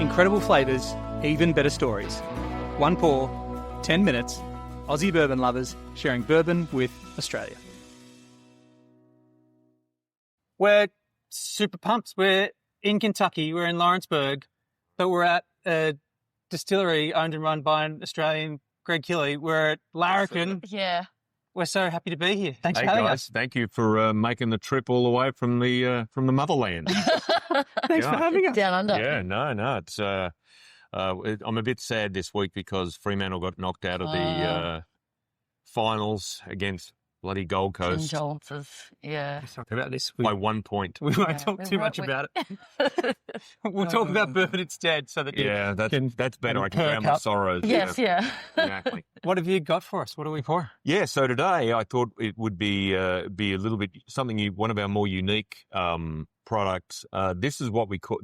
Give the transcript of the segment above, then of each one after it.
Incredible flavours, even better stories. One pour, 10 minutes. Aussie bourbon lovers sharing bourbon with Australia. We're super pumped. We're in Kentucky. We're in Lawrenceburg, but we're at a distillery owned and run by an Australian, Greg Killeen. We're at Larrikin. Yeah. We're so happy to be here. Thanks for having us. Thank you for making the trip all the way from the motherland. Thanks for having us. Down under. Yeah, no, it's. I'm a bit sad this week because Fremantle got knocked out of the finals against bloody Gold Coast. Yeah. Talk about this by 1 point. We won't talk too much about it. We'll talk about bourbon instead, so that that's better. I can drown my sorrows. Yes, yeah. Exactly. What have you got for us? What are we for? Yeah, so today I thought it would be a little bit something one of our more unique products. This is what we call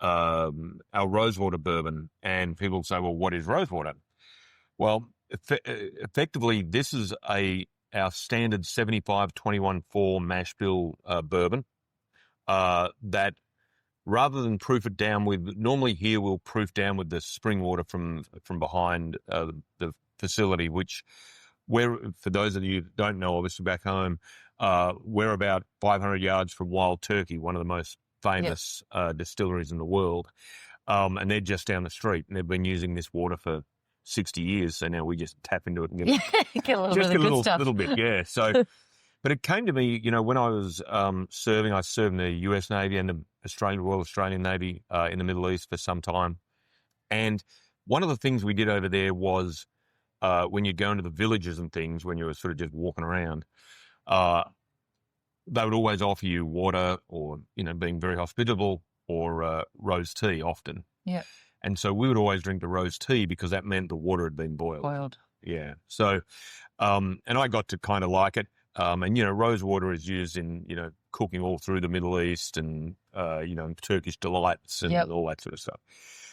our Rosewater Bourbon, and people say, "Well, what is Rosewater?" Well, effectively, this is our standard 75-21-4 mash bill bourbon that, rather than proof it down with, normally here we'll proof down with the spring water from behind the facility, which for those of you who don't know, obviously back home, we're about 500 yards from Wild Turkey, one of the most famous distilleries in the world, and they're just down the street, and they've been using this water for 60 years, so now we just tap into it and get a little bit. Yeah. So, but it came to me, when I was serving. I served in the U.S. Navy and the Royal Australian Navy in the Middle East for some time, and one of the things we did over there was when you go into the villages and things, when you were sort of just walking around, they would always offer you water, or being very hospitable, or rose tea often. Yeah. And so we would always drink the rose tea because that meant the water had been boiled. Yeah. So, and I got to kind of like it. And, rose water is used in, cooking all through the Middle East and, Turkish delights and all that sort of stuff.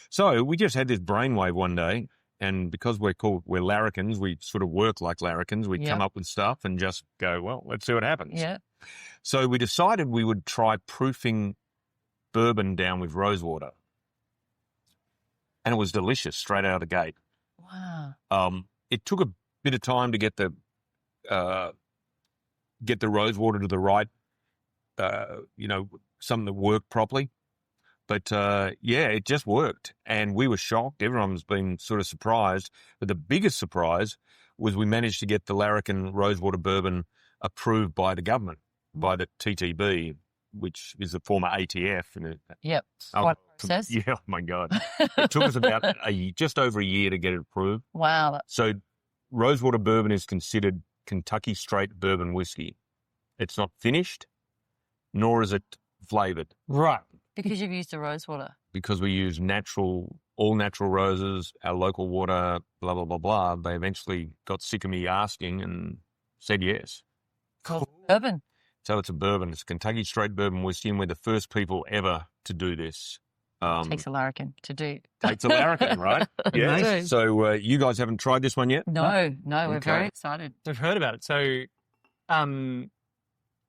So we just had this brainwave one day, and because we're Larrikins, we sort of work like Larrikins. We come up with stuff and just go, well, let's see what happens. Yeah. So we decided we would try proofing bourbon down with rosewater. And it was delicious straight out of the gate. Wow. It took a bit of time to get the rosewater to the right, something that worked properly. But it just worked, and we were shocked. Everyone's been sort of surprised. But the biggest surprise was we managed to get the Larrikin Rosewater Bourbon approved by the government, by the TTB, which is the former ATF. Yep. Quite a process. Yeah, oh my God. It took us about just over a year to get it approved. Wow. So Rosewater Bourbon is considered Kentucky straight bourbon whiskey. It's not finished, nor is it flavoured. Right. Because you've used the rosewater. Because we use all natural roses, our local water, blah, blah, blah, blah. They eventually got sick of me asking and said yes. Cool. Bourbon. So it's a bourbon. It's a Kentucky straight bourbon whiskey, and we're the first people ever to do this. Takes a larrikin to do. Takes a larrikin, right? Yeah. Nice. So you guys haven't tried this one yet? No, we're very excited. We've heard about it. So, and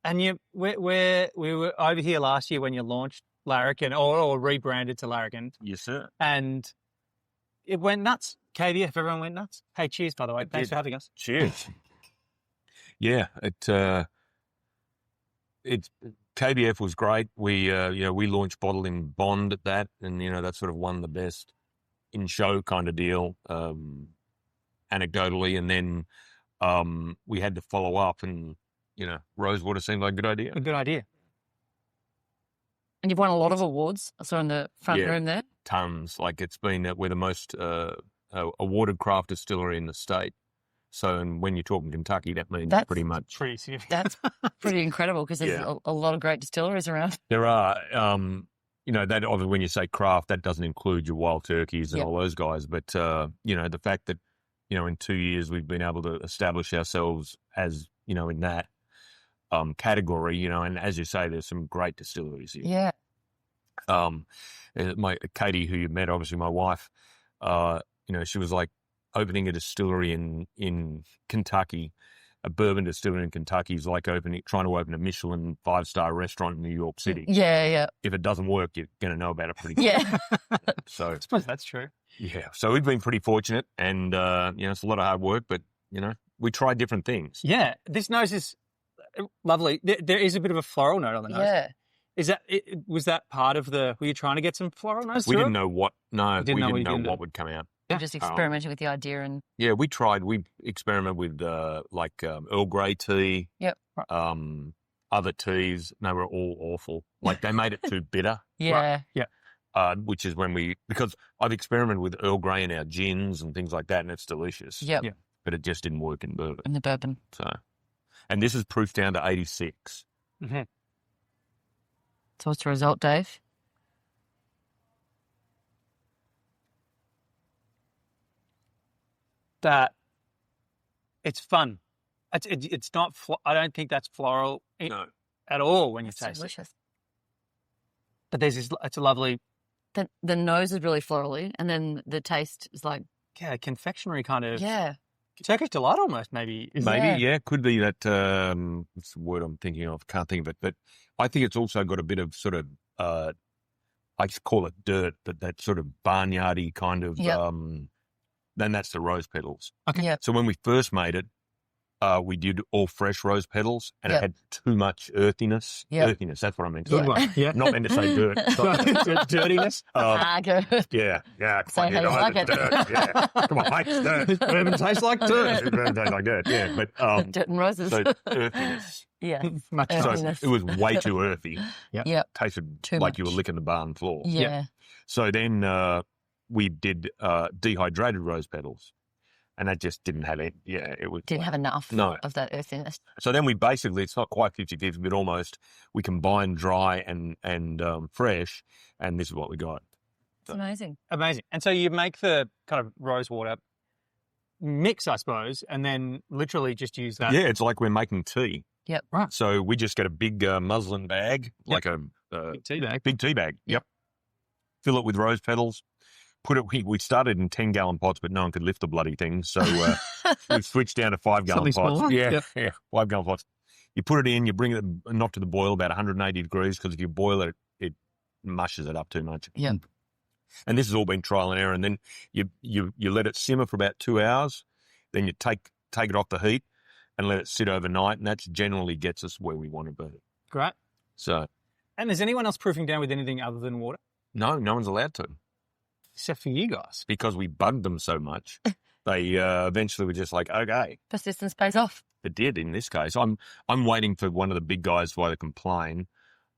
we were over here last year when you launched Larrikin, or rebranded to Larrikin. Yes, sir. And it went nuts. KVF, everyone went nuts. Hey, cheers, by the way. Thanks for having us. Cheers. Yeah, KBF was great. We launched bottled in Bond at that, and that sort of won the best in show kind of deal, anecdotally, and then we had to follow up, and Rosewater seemed like a good idea. A good idea. And you've won a lot of awards. I saw in the front room there. Tons. Like we're the most awarded craft distillery in the state. So, and when you're talking Kentucky, that means pretty much. Pretty significant. That's pretty incredible because there's a lot of great distilleries around. There are. That obviously when you say craft, that doesn't include your Wild Turkeys and all those guys. But, the fact that, in 2 years we've been able to establish ourselves as, in that category, and as you say, there's some great distilleries here. Yeah. Katie, who you met, obviously my wife, she was like opening a distillery in Kentucky a bourbon distillery in Kentucky is like trying to open a Michelin 5-star restaurant in New York City. Yeah. If it doesn't work, you're going to know about it pretty quick. Yeah. So I suppose that's true. Yeah. So we've been pretty fortunate, and it's a lot of hard work, but we try different things. Yeah, this nose is lovely. There is a bit of a floral note on the nose. Yeah. Was that part of were you trying to get some floral notes? We didn't know what. No, we didn't know what would come out. Yeah. Just experimenting with the idea and. Yeah, we experimented with Earl Grey tea. Yep. Other teas. They were all awful. Like they made it too bitter. Yeah. Right. Yeah. Which is because I've experimented with Earl Grey in our gins and things like that, and it's delicious. Yep. Yeah. But it just didn't work in bourbon. In the bourbon. So, and this is proof down to 86. Mm-hmm. So what's the result, Dave? That it's fun. It's not. I don't think that's floral at all when you taste delicious. it. But it's a lovely. The nose is really florally, and then the taste is like confectionery kind of. Yeah. Turkish delight almost, maybe. Could be that. What's the word I'm thinking of? Can't think of it. But I think it's also got a bit of sort of. I just call it dirt, but that sort of barnyardy kind of. Yep. Then that's the rose petals. Okay. Yep. So when we first made it, we did all fresh rose petals, and Yep. it had too much earthiness. Yep. Earthiness, that's what I meant to Good say. one. Yeah. Not meant to say dirt. Dirtiness. Good. Yeah. Say how you like it. Dirt. Yeah. Come on, mate. Dirt. Bourbon tastes like dirt. Bourbon tastes like dirt. Yeah, but Dirt and roses. so earthiness. Yeah. Much So Earthiness. it was way too earthy. Yep. Tasted Too like you much. were licking the barn floor. Yeah. So then we did dehydrated rose petals, and that just didn't have it. Yeah, it was Didn't have enough of that earthiness. So then we basically, it's not quite 50-50, but almost, we combined dry and fresh, and this is what we got. It's amazing. Amazing. And so you make the kind of rosewater mix, I suppose, and then literally just use that. Yeah, it's like we're making tea. Yep. Right. So we just get a big muslin bag, like a Big tea bag. big tea bag. Yep. Fill it with rose petals. We started in 10-gallon pots, but no one could lift the bloody thing. So we've switched down to 5-gallon Something pots. smaller? Yeah, Yep. 5-gallon pots. You put it in, you bring it not to the boil, about 180 degrees, because if you boil it, it mushes it up too much. Yep. And this has all been trial and error. And then you let it simmer for about 2 hours. Then you take it off the heat and let it sit overnight. And that generally gets us where we want to be. Great. So, And is anyone else proofing down with anything other than water? no one's allowed to. Except for you guys. Because we bugged them so much, they eventually were just like, okay. Persistence pays off. It did in this case. I'm waiting for one of the big guys to either complain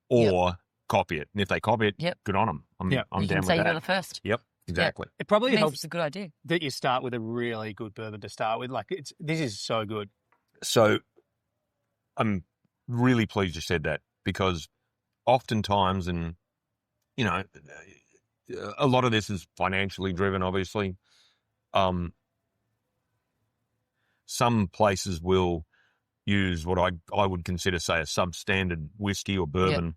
or copy it. And if they copy it, good on them. I'm You down can with say you that. were the first. Yep, exactly. It probably Means helps it's a good idea. that you start with a really good bourbon to start with. Like this is so good. So I'm really pleased you said that, because oftentimes, and a lot of this is financially driven, obviously. Some places will use what I would consider, say, a substandard whiskey or bourbon,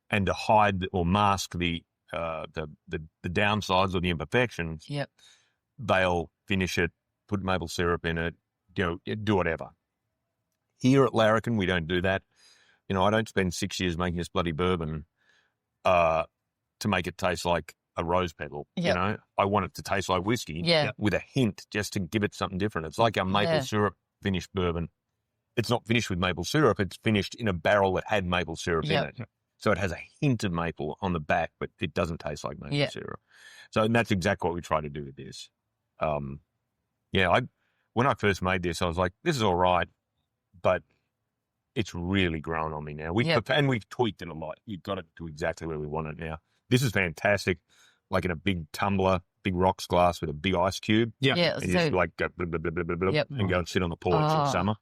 and to hide or mask the downsides or the imperfections. Yep. They'll finish it, put maple syrup in it, do whatever. Here at Larrikin, we don't do that. I don't spend 6 years making this bloody bourbon to make it taste like a rose petal. Yep. I want it to taste like whiskey with a hint, just to give it something different. It's like our maple syrup finished bourbon. It's not finished with maple syrup. It's finished in a barrel that had maple syrup in it. So it has a hint of maple on the back, but it doesn't taste like maple syrup. So and that's exactly what we try to do with this. When I first made this, I was like, this is all right, but it's really grown on me now. And we've tweaked it a lot. You've got it to exactly where we want it now. This is fantastic, like in a big tumbler, big rocks glass with a big ice cube. Yeah. And you just like go blah, blah, blah, blah, blah, blah, and go and sit on the porch in summer.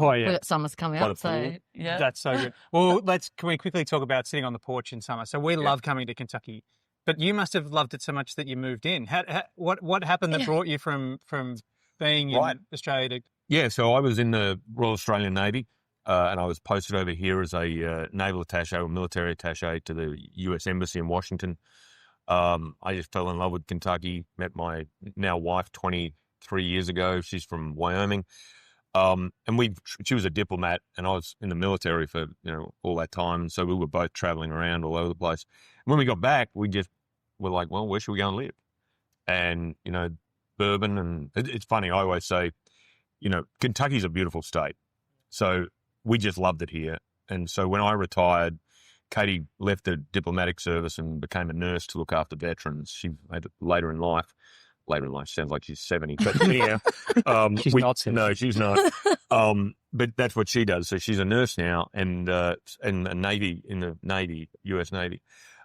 Oh, yeah. We got summer's coming By up, the so pool. yeah. That's so good. Well, can we quickly talk about sitting on the porch in summer? So we love coming to Kentucky, but you must have loved it so much that you moved in. What happened that brought you from being in Australia to... Yeah, so I was in the Royal Australian Navy, and I was posted over here as a naval attaché or military attaché to the U.S. Embassy in Washington. I just fell in love with Kentucky, met my now wife 23 years ago. She's from Wyoming. And she was a diplomat, and I was in the military for all that time, so we were both traveling around all over the place. And when we got back, we just were like, well, where should we go and live? And bourbon, and it's funny. I always say, Kentucky's a beautiful state, so we just loved it here. And so when I retired, Katie left the diplomatic service and became a nurse to look after veterans. She made it later in life. Later in life sounds like she's 70, but anyhow, she's not 70. No, she's not. But that's what she does. So she's a nurse now, and a Navy in the Navy, U.S. Navy.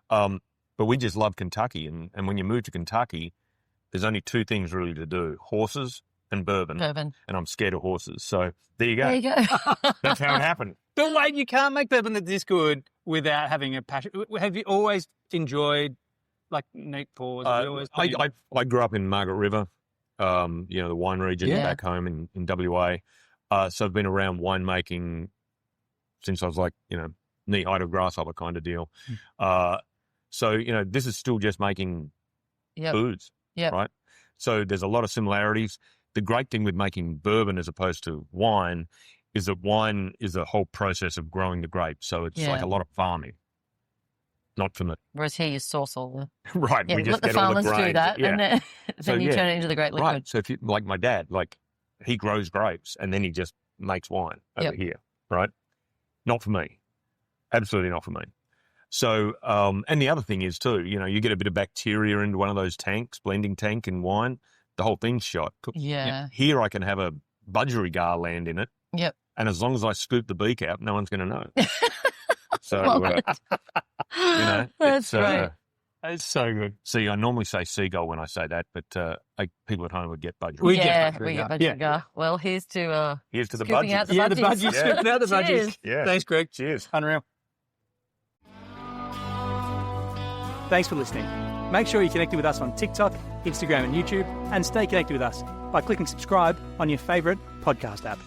But we just love Kentucky, and when you move to Kentucky, there's only two things really to do: horses and bourbon. And I'm scared of horses, so there you go. There you go. That's how it happened. But wait, you can't make bourbon that's this good without having a passion. Have you always enjoyed like neat pours? I grew up in Margaret River, the wine region back home in WA. So I've been around winemaking since I was like, knee height of grasshopper kind of deal. So, this is still just making foods, right? So there's a lot of similarities. The great thing with making bourbon as opposed to wine is that wine is a whole process of growing the grapes. So it's like a lot of farming. Not for me. Whereas here you source all the... Right. Yeah, we just let the get all the farmers grains. do that, and then you turn it into the great liquid. Right. So if you, like my dad, he grows grapes and then he just makes wine over here, right? Not for me. Absolutely not for me. So, and the other thing is too, you get a bit of bacteria into one of those tanks, blending tank in wine, the whole thing's shot. Yeah. Here I can have a budgerigar land in it. Yep. And as long as I scoop the beak out, no one's going to know. So, that's great. It's so good. See, I normally say seagull when I say that, but people at home would get budgie. We get budgie. Yeah. Well, here's to the scooping out budgies. the budgies. The budgies. Scooping out the budgies. Cheers. Yeah. Thanks, Greg. Cheers. Unreal. Thanks for listening. Make sure you're connected with us on TikTok, Instagram and YouTube, and stay connected with us by clicking subscribe on your favourite podcast app.